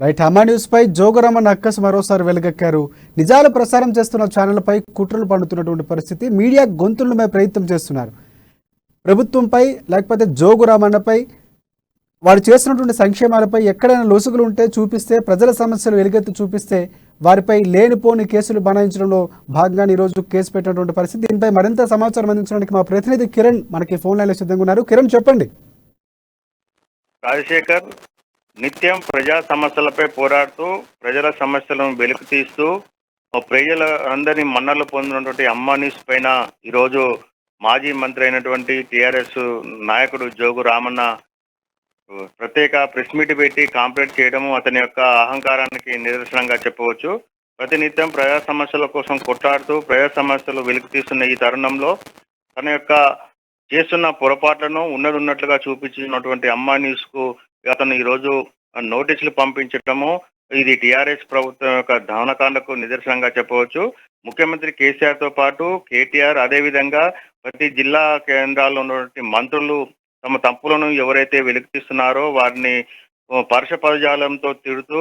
Right. అమ్మా news పై జోగురామన్ అక్కస్ మరోసారి వెలుగెక్కారు. నిజాలు ప్రసారం చేస్తున్న ఛానళ్లపై కుట్రలు పండుతున్నటువంటి పరిస్థితి. మీడియా గొంతులమే ప్రయత్నం చేస్తున్నారు. ప్రభుత్వంపై లేకపోతే జోగురామన్నపై వారు చేస్తున్నటువంటి సంక్షేమాలపై ఎక్కడైనా లొసుగులు ఉంటే చూపిస్తే, ప్రజల సమస్యలు వెలుగెత్తి చూపిస్తే వారిపై లేనిపోని కేసులు బనాయించడంలో భాగంగా ఈరోజు కేసు పెట్టినటువంటి పరిస్థితి. దీనిపై మరింత సమాచారం అందించడానికి మా ప్రతినిధి కిరణ్ మనకి ఫోన్ లైన్లో సిద్ధంగా ఉన్నారు. కిరణ్, చెప్పండి. రాజశేఖర్ నిత్యం ప్రజా సమస్యలపై పోరాడుతూ ప్రజల సమస్యలను వెలికి తీస్తూ ప్రజల అందరినీ మన్నలు పొందినటువంటి అమ్మా న్యూస్ పైన ఈరోజు మాజీ మంత్రి అయినటువంటి టిఆర్ఎస్ నాయకుడు జోగు రామన్న ప్రత్యేక ప్రెస్ మీట్ పెట్టి కాంప్లైంట్ చేయడము అతని యొక్క అహంకారానికి నిదర్శనంగా చెప్పవచ్చు. ప్రతినిత్యం ప్రజా సమస్యల కోసం కొట్లాడుతూ ప్రజా సమస్యలు వెలికి తీస్తున్న ఈ తరుణంలో తన యొక్క చేస్తున్న పొరపాట్లను ఉన్నట్లుగా చూపించినటువంటి అమ్మా న్యూస్ కు అతను ఈరోజు నోటీసులు పంపించడము ఇది టిఆర్ఎస్ ప్రభుత్వం యొక్క దమనకాండకు నిదర్శనంగా చెప్పవచ్చు. ముఖ్యమంత్రి కేసీఆర్ తో పాటు కేటీఆర్, అదేవిధంగా ప్రతి జిల్లా కేంద్రాల్లో ఉన్నటువంటి మంత్రులు తమ తప్పులను ఎవరైతే వెలికిస్తున్నారో వారిని పరుష పదజాలంతో తిడుతూ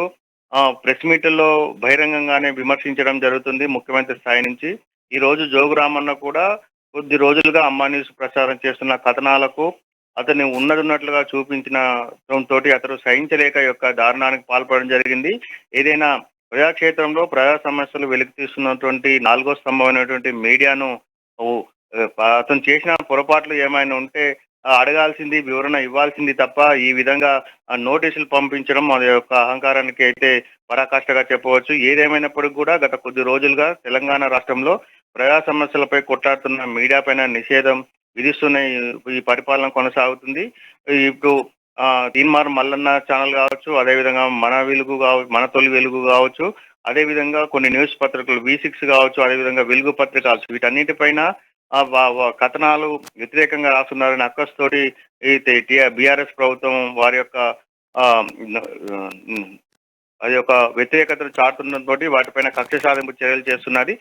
ప్రెస్ మీట్లో బహిరంగంగానే విమర్శించడం జరుగుతుంది ముఖ్యమంత్రి స్థాయి నుంచి. ఈ రోజు జోగు రామన్న కూడా కొద్ది రోజులుగా అమ్మా న్యూస్ ప్రచారం చేస్తున్న కథనాలకు అతన్ని ఉన్నట్లుగా చూపించిన తోటి అతను సహించలేక యొక్క దారుణానికి పాల్పడడం జరిగింది. ఏదైనా ప్రజాక్షేత్రంలో ప్రజా సమస్యలు వెలికి తీస్తున్నటువంటి నాలుగో స్తంభమైనటువంటి మీడియాను అతను చేసిన పొరపాట్లు ఏమైనా ఉంటే అడగాల్సింది, వివరణ ఇవ్వాల్సింది తప్ప ఈ విధంగా నోటీసులు పంపించడం అది యొక్క అహంకారానికి అయితే పరాకాష్ఠగా చెప్పవచ్చు. ఏదేమైనప్పటికీ కూడా గత కొద్ది రోజులుగా తెలంగాణ రాష్ట్రంలో ప్రజా సమస్యలపై కొట్లాడుతున్న మీడియా పైన నిషేధం విధిస్తున్న ఈ పరిపాలన కొనసాగుతుంది. ఇప్పుడు తీన్మార్ మల్లన్న ఛానల్ కావచ్చు, అదేవిధంగా మన వెలుగు కావచ్చు, మన తొలి వెలుగు కావచ్చు, అదేవిధంగా కొన్ని న్యూస్ పత్రికలు V6 కావచ్చు, అదేవిధంగా వెలుగు పత్రిక కావచ్చు, వీటన్నిటిపైన కథనాలు వ్యతిరేకంగా రాస్తున్నారని అక్కస్తోటి బీఆర్ఎస్ ప్రభుత్వం వారి యొక్క అది ఒక వ్యతిరేకతను చాటుతుండటంతో వాటిపైన కక్ష సాధింపు చర్యలు చేస్తున్నది.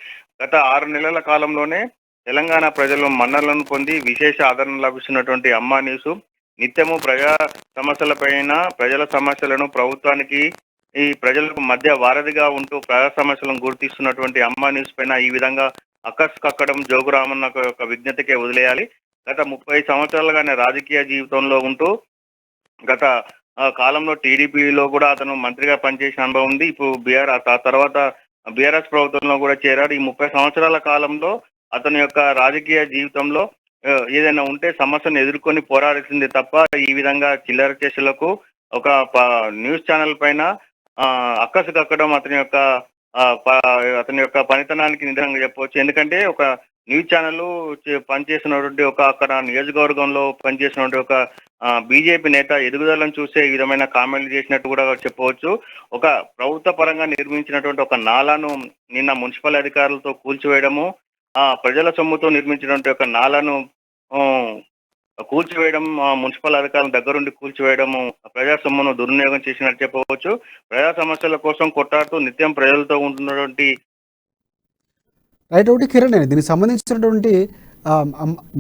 గత 6 నెలల కాలంలోనే తెలంగాణ ప్రజలు మన్నలను పొంది విశేష ఆదరణ లభిస్తున్నటువంటి అమ్మా న్యూస్ నిత్యము ప్రజా సమస్యలపైన ప్రజల సమస్యలను ప్రభుత్వానికి ఈ ప్రజలకు మధ్య వారధిగా ఉంటూ ప్రజా సమస్యలను గుర్తిస్తున్నటువంటి అమ్మా న్యూస్ పైన ఈ విధంగా అక్కస్ కక్కడం జోగురామన్న యొక్క విజ్ఞతకే వదిలేయాలి. గత 30 సంవత్సరాలుగానే రాజకీయ జీవితంలో ఉంటూ గత కాలంలో టీడీపీలో కూడా అతను మంత్రిగా పనిచేసిన అనుభవం ఉంది. ఇప్పుడు తర్వాత బీఆర్ఎస్ ప్రభుత్వంలో కూడా చేరాడు. ఈ 30 సంవత్సరాల కాలంలో అతని యొక్క రాజకీయ జీవితంలో ఏదైనా ఉంటే సమస్యను ఎదుర్కొని పోరాడాల్సిందే తప్ప ఈ విధంగా చిల్లర కేసులకు ఒక న్యూస్ ఛానల్ పైన అక్కసు కక్కడం అతని యొక్క పనితనానికి నిజంగా చెప్పవచ్చు. ఎందుకంటే ఒక న్యూస్ ఛానల్ పనిచేసినటువంటి అక్కడ నియోజకవర్గంలో పనిచేసినటువంటి ఒక బీజేపీ నేత ఎదుగుదలను చూసే ఈ విధమైన కామెంట్లు చేసినట్టు కూడా చెప్పవచ్చు. ఒక ప్రభుత్వ పరంగా నిర్మించినటువంటి ఒక నాలాను నిన్న మున్సిపల్ అధికారులతో కూల్చివేయడము, ప్రజల సొమ్ముతో నిర్మించినటువంటి ఒక నాలను కూల్చివేయడం, మున్సిపల్ అధికారుల దగ్గరుండి కూల్చివేయడము ప్రజా సొమ్మును దుర్వినియోగం చేసినట్టు చెప్పవచ్చు. ప్రజా సమస్యల కోసం కొట్లాడుతూ నిత్యం ప్రజలతో ఉంటున్నటువంటి రైట్. ఒకటి కిరణ్, దీనికి సంబంధించినటువంటి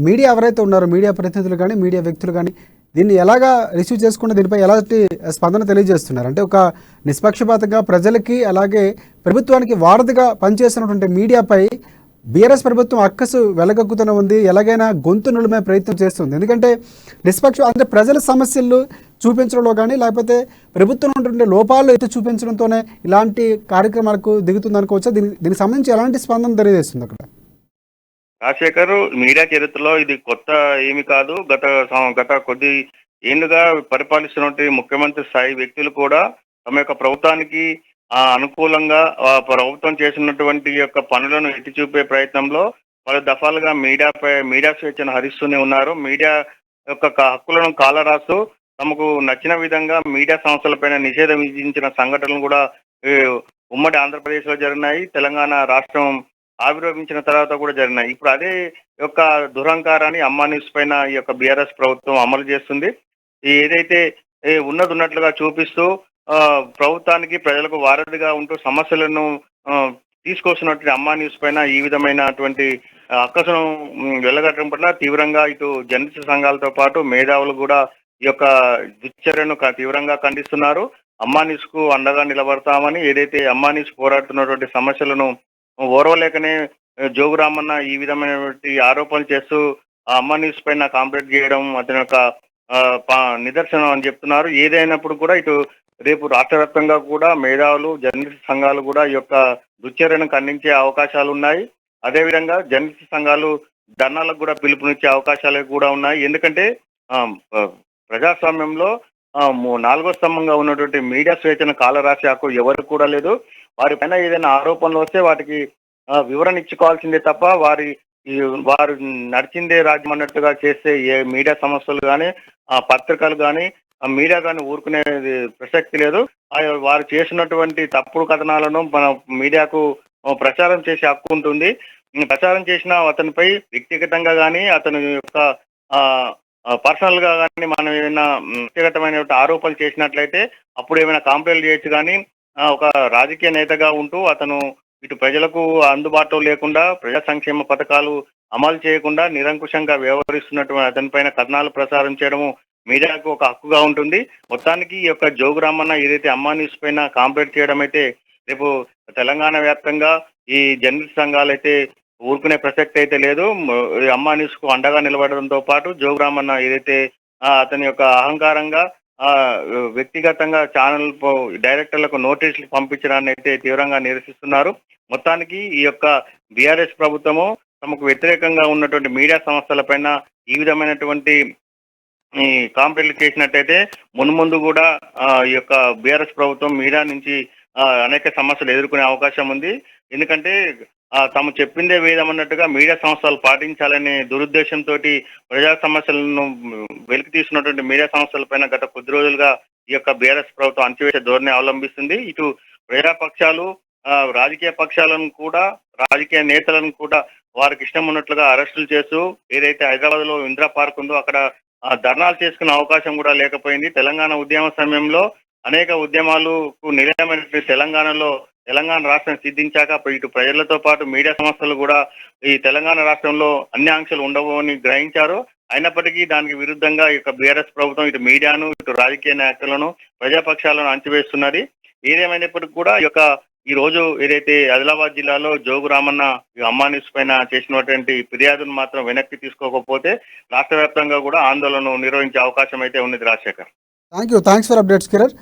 మీడియా ఎవరైతే ఉన్నారో, మీడియా ప్రతినిధులు కానీ మీడియా వ్యక్తులు కానీ దీన్ని ఎలాగా రిసీవ్ చేసుకుంటే దీనిపై ఎలాంటి స్పందన తెలియజేస్తున్నారు? అంటే ఒక నిష్పక్షపాతంగా ప్రజలకి అలాగే ప్రభుత్వానికి వారధిగా పనిచేస్తున్నటువంటి మీడియాపై బీఆర్ఎస్ ప్రభుత్వం అక్కసు వెలగక్కుతూనే ఉంది. ఎలాగైనా గొంతు నులిమే ప్రయత్నం చేస్తుంది. ఎందుకంటే అంటే ప్రజల సమస్యలు చూపించడంలో కానీ లేకపోతే ప్రభుత్వం ఉన్నటువంటి లోపాలు ఎత్తి చూపించడంతోనే ఇలాంటి కార్యక్రమాలకు దిగుతుంది అనుకోవచ్చా? దీనికి సంబంధించి ఎలాంటి స్పందన తెలియజేస్తుంది అక్కడ? రాజశేఖర్, మీడియా చరిత్రలో ఇది కొత్త ఏమి కాదు. గత కొద్ది ఏళ్లుగా పరిపాలిస్తున్నటువంటి ముఖ్యమంత్రి స్థాయి వ్యక్తులు కూడా తమ యొక్క ప్రభుత్వానికి అనుకూలంగా ప్రభుత్వం చేసినటువంటి యొక్క పనులను ఎత్తి చూపే ప్రయత్నంలో పలు దఫాలుగా మీడియా స్వేచ్ఛను హరిస్తూనే ఉన్నారు. మీడియా యొక్క హక్కులను కాలరాస్తూ తమకు నచ్చిన విధంగా మీడియా సంస్థలపైన నిషేధం విధించిన సంఘటనలు కూడా ఉమ్మడి ఆంధ్రప్రదేశ్ లో జరిగినాయి. తెలంగాణ రాష్ట్రం ఆవిర్భవించిన తర్వాత కూడా జరిగినాయి. ఇప్పుడు అదే యొక్క దురహంకారాన్ని అమ్మా న్యూస్ పైన ఈ యొక్క బీఆర్ఎస్ ప్రభుత్వం అమలు చేస్తుంది. ఏదైతే ఉన్నట్లుగా చూపిస్తూ ప్రభుత్వానికి ప్రజలకు వారధిగా ఉంటూ సమస్యలను తీసుకొస్తున్నటువంటి అమ్మా న్యూస్ పైన ఈ విధమైనటువంటి అక్కసును వెళ్ళగట్టడం పట్ల తీవ్రంగా ఇటు జర్నలిస్టు సంఘాలతో పాటు మేధావులు కూడా ఈ యొక్క దుశ్చర్యను తీవ్రంగా ఖండిస్తున్నారు. అమ్మానీస్ కు అండగా నిలబడతామని, ఏదైతే అమ్మానీస్ పోరాడుతున్నటువంటి సమస్యలను ఓర్వలేకనే జోగు రామన్న ఈ విధమైనటువంటి ఆరోపణలు చేస్తూ ఆ అమ్మానీస్ పైన కాంప్లైంట్ చేయడం అతని యొక్క నిదర్శనం అని చెప్తున్నారు. ఏదైనప్పుడు కూడా ఇటు రేపు రాష్ట్ర వ్యాప్తంగా కూడా మేధావులు, జర్నలిస్ట్ సంఘాలు కూడా ఈ యొక్క దుశ్చర్యను ఖండించే అవకాశాలు ఉన్నాయి. అదేవిధంగా జర్నలిస్ట్ సంఘాలు ధర్నాలకు కూడా పిలుపునిచ్చే అవకాశాలు కూడా ఉన్నాయి. ఎందుకంటే ఆ, ఆ, ప్రజాస్వామ్యంలో నాలుగో స్తంభంగా ఉన్నటువంటి మీడియా స్వేచ్ఛను కాలరాసే హక్కు ఎవరికి కూడా లేదు. వారిపైన ఏదైనా ఆరోపణలు వస్తే వాటికి వివరణ ఇచ్చుకోవాల్సిందే తప్ప వారు నడిచిందే రాజ్యం అన్నట్టుగా చేస్తే ఏ మీడియా సంస్థలు కానీ పత్రికలు కానీ మీడియా కానీ ఊరుకునేది ప్రసక్తి లేదు. వారు చేసినటువంటి తప్పుడు కథనాలను మన మీడియాకు ప్రచారం చేసే హక్కు ఉంటుంది. ప్రచారం చేసిన అతనిపై వ్యక్తిగతంగా కానీ అతని యొక్క పర్సనల్ గా కానీ మనం ఏమైనా వ్యక్తిగతమైన ఆరోపణలు చేసినట్లయితే అప్పుడు ఏమైనా కంప్లైంట్ చేయొచ్చు. కానీ ఒక రాజకీయ నేతగా ఉంటూ అతను ఇటు ప్రజలకు అందుబాటులో లేకుండా ప్రజా సంక్షేమ పథకాలు అమలు చేయకుండా నిరంకుశంగా వ్యవహరిస్తున్నటువంటి అతనిపైన కథనాలు ప్రసారం చేయడము మీడియాకు ఒక హక్కుగా ఉంటుంది. మొత్తానికి ఈ యొక్క జోగు రామన్న ఏదైతే అమ్మా న్యూస్ పైన కాంప్లైంట్ చేయడం అయితే రేపు తెలంగాణ వ్యాప్తంగా ఈ జర్నలిస్ట్ సంఘాలు అయితే ఊరుకునే ప్రసక్తి అయితే లేదు. అమ్మా న్యూస్ కు అండగా నిలబడడంతో పాటు జోగు రామన్న ఏదైతే అతని యొక్క అహంకారంగా వ్యక్తిగతంగా ఛానల్ డైరెక్టర్లకు నోటీసులు పంపించడాన్ని అయితే తీవ్రంగా నిరసిస్తున్నారు. మొత్తానికి ఈ యొక్క బీఆర్ఎస్ ప్రభుత్వము తమకు వ్యతిరేకంగా ఉన్నటువంటి మీడియా సంస్థలపైన ఈ విధమైనటువంటి ఈ కాంప్లైంట్లు చేసినట్టయితే మున్ముందు కూడా ఈ యొక్క బీఆర్ఎస్ ప్రభుత్వం మీడియా నుంచి అనేక సమస్యలు ఎదుర్కొనే అవకాశం ఉంది. ఎందుకంటే తాము చెప్పిందే వేదం అన్నట్టుగా మీడియా సంస్థలు పాటించాలనే దురుద్దేశంతో ప్రజా సమస్యలను వెలికి తీస్తున్నటువంటి మీడియా సంస్థలపైన గత కొద్ది రోజులుగా ఈ యొక్క బీఆర్ఎస్ ప్రభుత్వం అణచివేసే ధోరణి అవలంబిస్తుంది. ఇటు ప్రజాపక్షాలు రాజకీయ పక్షాలను కూడా రాజకీయ నేతలను కూడా వారికి ఇష్టం ఉన్నట్లుగా అరెస్టులు చేస్తూ ఏదైతే హైదరాబాద్ లో ఇందిరా పార్క్ ఉందో అక్కడ ధర్నాలు చేసుకునే అవకాశం కూడా లేకపోయింది. తెలంగాణ ఉద్యమ సమయంలో అనేక ఉద్యమాలకు నిలయమైన తెలంగాణ రాష్ట్రం సిద్ధించాక ఇటు ప్రజలతో పాటు మీడియా సంస్థలు కూడా ఈ తెలంగాణ రాష్ట్రంలో అన్ని ఆంక్షలు ఉండవు అని గ్రహించారు. అయినప్పటికీ దానికి విరుద్ధంగా ఈ యొక్క బీఆర్ఎస్ ప్రభుత్వం ఇటు మీడియాను ఇటు రాజకీయ నాయకులను ప్రజాపక్షాలను అణచివేస్తున్నది. ఏదేమైనప్పటికీ కూడా ఈ రోజు ఏదైతే ఆదిలాబాద్ జిల్లాలో జోగు రామన్న అమ్మా న్యూస్ పైన చేసినటువంటి ఫిర్యాదును మాత్రం వెనక్కి తీసుకోకపోతే రాష్ట్ర వ్యాప్తంగా కూడా ఆందోళన నిర్వహించే అవకాశం అయితే ఉన్నది. Rajasekhar, thanks for updates Kiran.